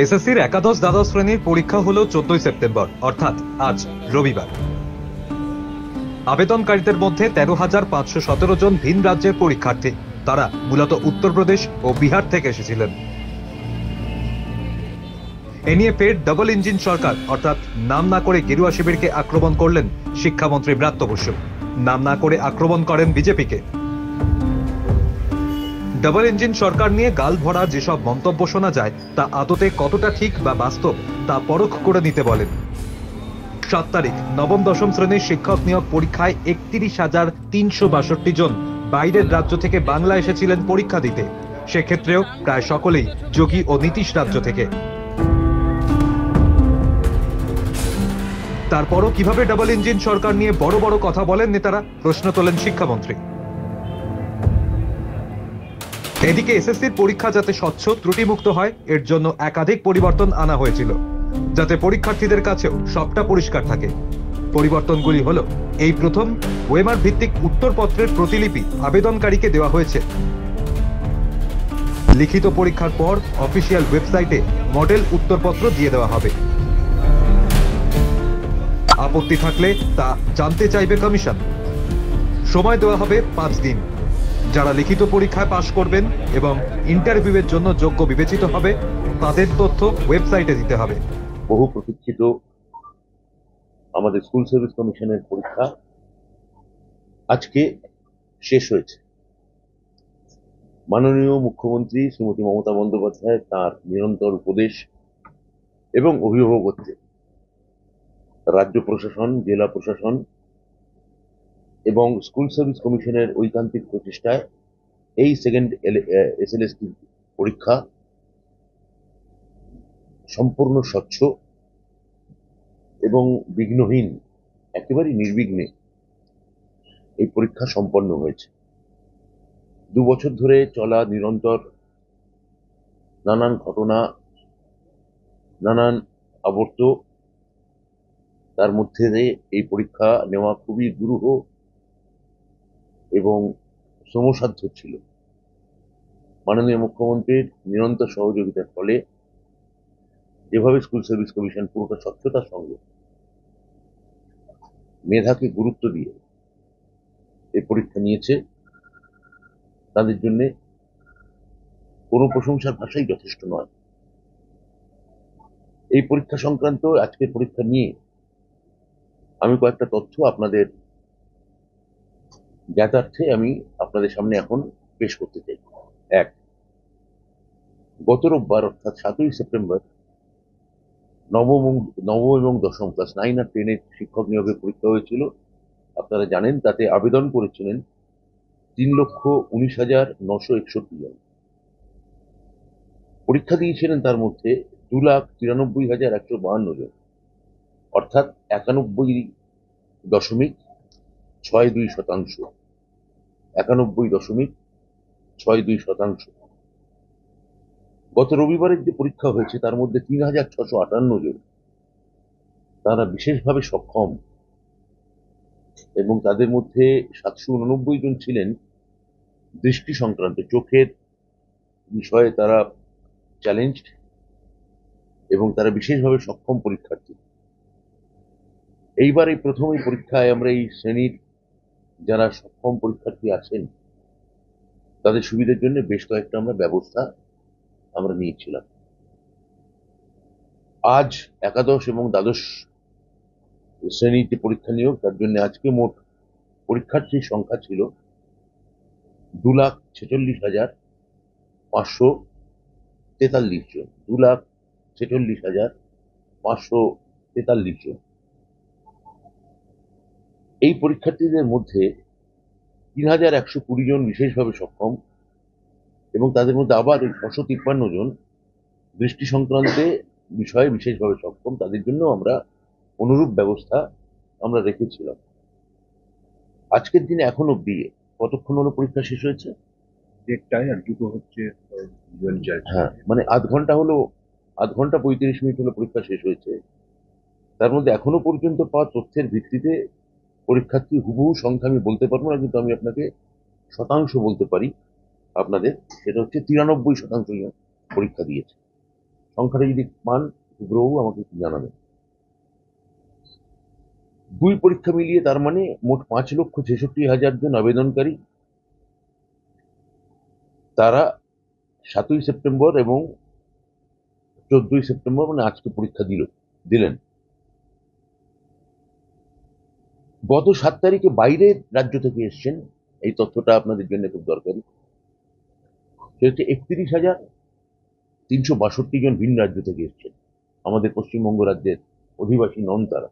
এসএসসির একাদশ দ্বাদশ শ্রেণীর পরীক্ষা হলো 14 সেপ্টেম্বর অর্থাৎ আজ রবিবার। আবেদনকারীদের মধ্যে 13,517 জন ভিন রাজ্যের পরীক্ষার্থী। তারা মূলত উত্তরপ্রদেশ ও বিহার থেকে এসেছিলেন। এ নিয়ে ফের ডাবল ইঞ্জিন সরকার অর্থাৎ নাম না করে গেরুয়া শিবিরকে আক্রমণ করলেন শিক্ষামন্ত্রী ব্রাত্য বসু। নাম না করে আক্রমণ করেন বিজেপিকে। ডাবল ইঞ্জিন সরকার নিয়ে গাল ভরা যেসব মন্তব্য শোনা যায় তা আদতে কতটা ঠিক বা বাস্তব তা পরখ করে নিতে বলেন। 7 তারিখ নবম দশম শ্রেণীর শিক্ষক নিয়োগ পরীক্ষায় 31,362 জন বাইরের রাজ্য থেকে বাংলা এসেছিলেন পরীক্ষা দিতে। সেক্ষেত্রেও প্রায় সকলেই যোগী ও নীতিশ রাজ্য থেকে। তারপরও কিভাবে ডাবল ইঞ্জিন সরকার নিয়ে বড় বড় কথা বলেন নেতারা, প্রশ্ন তোলেন শিক্ষামন্ত্রী। এদিকে এসএসসির পরীক্ষা যাতে স্বচ্ছ ত্রুটিমুক্ত হয় এর জন্য একাধিক পরিবর্তন আনা হয়েছিল, যাতে পরীক্ষার্থীদের কাছেও সবটা পরিষ্কার থাকে। পরিবর্তনগুলি হলো, এই প্রথম ওয়েমার ভিত্তিক উত্তরপত্রের প্রতিলিপি আবেদনকারীকে দেওয়া হয়েছে। লিখিত পরীক্ষার পর অফিসিয়াল ওয়েবসাইটে মডেল উত্তরপত্র দিয়ে দেওয়া হবে। আপত্তি থাকলে তা জানতে চাইবে কমিশন। সময় দেওয়া হবে 5 দিন। যারা লিখিত পরীক্ষায় পাশ করবেন এবং ইন্টারভিউয়ের জন্য যোগ্য বিবেচিত হবে তাদের তথ্য ওয়েবসাইটে দিতে হবে। বহু প্রতীক্ষিত আমাদের স্কুল সার্ভিস কমিশনের পরীক্ষা আজকে শেষ হয়েছে। মাননীয় মুখ্যমন্ত্রী শ্রীমতী মমতা বন্দ্যোপাধ্যায় তার নিরন্তর উপদেশ এবং অভিভাবকত্বে রাজ্য প্রশাসন, জেলা প্রশাসন এবং স্কুল সার্ভিস কমিশনের ঐকান্তিক প্রচেষ্টায় এই সেকেন্ড এসএলএসটি পরীক্ষা সম্পূর্ণ স্বচ্ছ এবং বিঘ্নহীন, একেবারে নির্বিঘ্নে এই পরীক্ষা সম্পন্ন হয়েছে। 2 বছর ধরে চলা নিরন্তর নানান ঘটনা, নানান আবর্ত, তার মধ্যে দিয়ে এই পরীক্ষা নেওয়া খুবই দুরূহ এবং শ্রমসাধ্য ছিল। মাননীয় মুখ্যমন্ত্রীর নিরন্তর সহযোগিতার ফলে যেভাবে স্কুল সার্ভিস কমিশন পুরোটা স্বচ্ছতার সঙ্গে মেধাকে গুরুত্ব দিয়ে এই পরীক্ষা নিয়েছে, তাদের জন্য কোনো প্রশংসার ভাষাই যথেষ্ট নয়। এই পরীক্ষা সংক্রান্ত আজকের পরীক্ষা নিয়ে আমি কয়েকটা তথ্য আপনাদের জ্ঞাতার্থে আমি আপনাদের সামনে এখন পেশ করতে চাই। 1, গত রোববার অর্থাৎ 7ই সেপ্টেম্বর নবম এবং দশম ক্লাস 9 আর 10 এর শিক্ষক নিয়োগের পরীক্ষা হয়েছিল। আপনারা জানেন তাতে আবেদন করেছিলেন 3,19,961 জন। পরীক্ষা দিয়েছিলেন তার মধ্যে 2,93,152 জন, অর্থাৎ 91.62%। 91.62%। গত রবিবারের যে পরীক্ষা হয়েছে তার মধ্যে 3,658 জন তারা বিশেষভাবে সক্ষম এবং তাদের মধ্যে 789 জন ছিলেন দৃষ্টি সংক্রান্ত, চোখের বিষয়ে তারা চ্যালেঞ্জড এবং তারা বিশেষভাবে সক্ষম পরীক্ষার্থী। এইবার এই প্রথম এই পরীক্ষায় আমরা এই শ্রেণীর যারা সক্ষম পরীক্ষার্থী আছেন তাদের সুবিধার জন্য বেশ কয়েকটা আমরা ব্যবস্থা আমরা নিয়েছিলাম। আজ একাদশ এবং দ্বাদশ শ্রেণীর যে পরীক্ষা নিয়োগ তার জন্য আজকে মোট পরীক্ষার্থীর সংখ্যা ছিল 2,46,543 জন। 2,46,543 জন। এই পরীক্ষার্থীদের মধ্যে 3,120 জন বিশেষভাবে সক্ষম এবং তাদের মধ্যে আবার 653 জন দৃষ্টি সংক্রান্তে বিষয়ে বিশেষভাবে সক্ষম। তাদের জন্য আমরা অনুরূপ ব্যবস্থা আমরা রেখেছিলাম। আজকের দিনে এখন অব্দি কতক্ষণ হলো পরীক্ষা শেষ হয়েছে? 1টায় আর 2টো হচ্ছে। হ্যাঁ, মানে আধ ঘন্টা 35 মিনিট হলো পরীক্ষা শেষ হয়েছে। তার মধ্যে এখনো পর্যন্ত পাওয়া তথ্যের ভিত্তিতে পরীক্ষার্থী হুবহু সংখ্যা আমি বলতে পারবো না, কিন্তু আমি আপনাকে শতাংশ বলতে পারি আপনাদের, সেটা হচ্ছে 93% জন পরীক্ষা দিয়েছে। সংখ্যাটা যদি পান শুভ্রবাবু আমাকে একটু জানাবেন। 2 পরীক্ষা মিলিয়ে তার মানে মোট 5,66,000 জন আবেদনকারী, তারা 7ই সেপ্টেম্বর এবং 14ই সেপ্টেম্বর মানে আজকে পরীক্ষা দিলেন। গত 7 তারিখে বাইরের রাজ্য থেকে এসছেন, এই তথ্যটা আপনাদের জন্য খুব দরকারি। সে হচ্ছে 31,362 জন ভিন রাজ্য থেকে এসছেন, আমাদের পশ্চিমবঙ্গ রাজ্যের অধিবাসী নন তারা।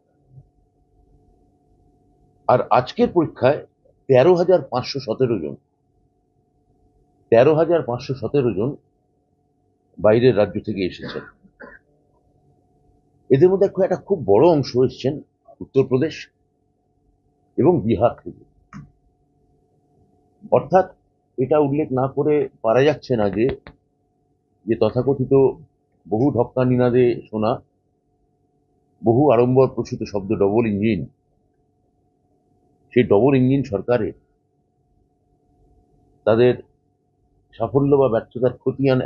আর আজকের পরীক্ষায় 13,517 জন 13,517 জন বাইরের রাজ্য থেকে এসেছেন। এদের মধ্যে একটা খুব বড় অংশ এসছেন উত্তরপ্রদেশ এবং বিহার থেকে। অর্থাৎ এটা উল্লেখ না করে পারা যাচ্ছে না যে তথাকথিত বহু ঢক্কা নিনাদে শোনা, বহু আড়ম্বর প্রসূত শব্দ ডবল ইঞ্জিন, সেই ডবল ইঞ্জিন সরকারের তাদের সাফল্য বা ব্যর্থতার খতিয়ান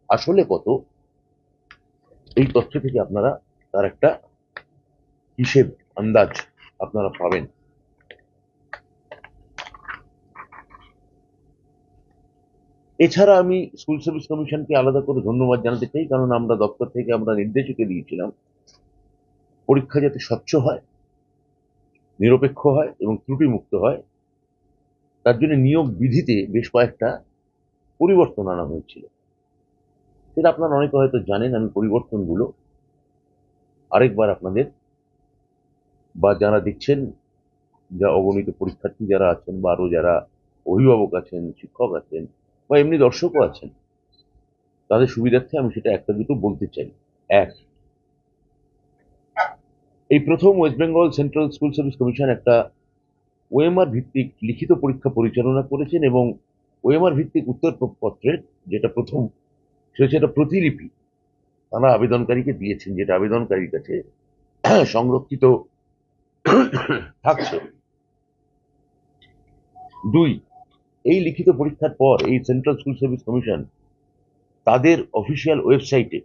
আসলে কত, এই তথ্য থেকে আপনারা তার একটা হিসেব আন্দাজ আপনারা পাবেন। এছাড়া আমি স্কুল সার্ভিস কমিশনকে আলাদা করে ধন্যবাদ জানাতে চাই, কারণ আমরা দপ্তর থেকে আমরা নির্দেশিকা দিয়েছিলাম পরীক্ষা যাতে স্বচ্ছ হয়, নিরপেক্ষ হয় এবং ত্রুটিমুক্ত হয়। তার জন্য নিয়োগ বিধিতে বেশ কয়েকটা পরিবর্তন আনা হয়েছিল। সেটা আপনারা অনেকে হয়তো জানেন। আমি পরিবর্তনগুলো আরেকবার আপনাদের বা যারা দেখছেন, যা অগণিত পরীক্ষার্থী যারা আছেন বা আরো যারা অভিভাবক আছেন, শিক্ষক আছেন বা এমনি দর্শকও আছেন, তাদের সুবিধার্থে আমি সেটা একটা দুটো বলতে চাই। এক, এই প্রথম West Bengal central school service commission একটা ওএমআর ভিত্তিক লিখিত পরীক্ষা পরিচালনা করেছেন এবং ওএমআর ভিত্তিক উত্তরপত্রের যেটা প্রথম, সেটা প্রতিলিপি তারা আবেদনকারীকে দিয়েছেন, যেটা আবেদনকারীর কাছে সংরক্ষিত থাকছে। 2, এই লিখিত পরীক্ষার পর এই সেন্ট্রাল স্কুল সার্ভিস কমিশন তাদের অফিসিয়াল ওয়েবসাইটে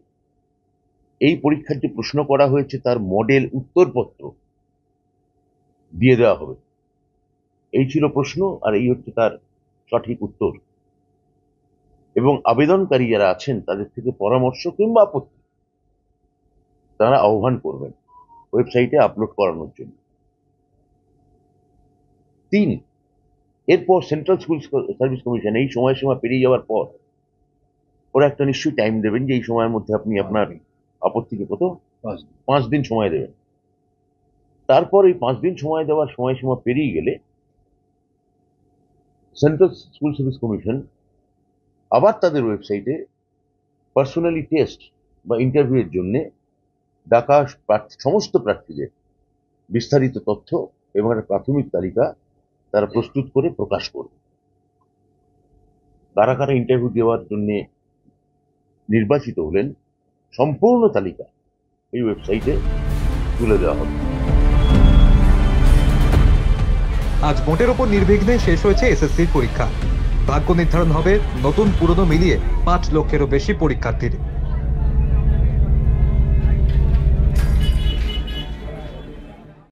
এই পরীক্ষার যে প্রশ্ন করা হয়েছে তার মডেল উত্তরপত্র দিয়ে দেওয়া হবে। এই ছিল প্রশ্ন আর এই হচ্ছে তার সঠিক উত্তর, এবং আবেদনকারী যারা আছেন তাদের থেকে পরামর্শ কিংবা আপত্তি তারা আহ্বান করবেন ওয়েবসাইটে আপলোড করানোর জন্য। 3, এরপর সেন্ট্রাল স্কুল সার্ভিস কমিশন এই সময়সীমা পেরিয়ে যাওয়ার পর ওরা একটা নিশ্চয়ই টাইম দেবেন যে এই সময়ের মধ্যে আপনি আপনার আপত্তিকে 5 দিন সময় দেবেন। তারপর এই 5 দিন সময় দেওয়ার সময়সীমা পেরিয়ে গেলে সেন্ট্রাল স্কুল সার্ভিস কমিশন আবার তাদের ওয়েবসাইটে পার্সোনালি টেস্ট বা ইন্টারভিউয়ের জন্য ডাকা সমস্ত প্রার্থীদের বিস্তারিত তথ্য এবং একটা প্রাথমিক তালিকা তারা প্রস্তুত করে প্রকাশ করবে। কারা কারা ইন্টারভিউ দেওয়ার জন্য নির্বাচিত হলেন সম্পূর্ণ তালিকা এই ওয়েবসাইটে তুলে দেওয়া হবে। আজ ভোটের ওপর নির্বিঘ্নে শেষ হয়েছে এসএসসির পরীক্ষা। ভাগ্য নির্ধারণ হবে নতুন পুরনো মিলিয়ে 5 লক্ষেরও বেশি পরীক্ষার্থীর।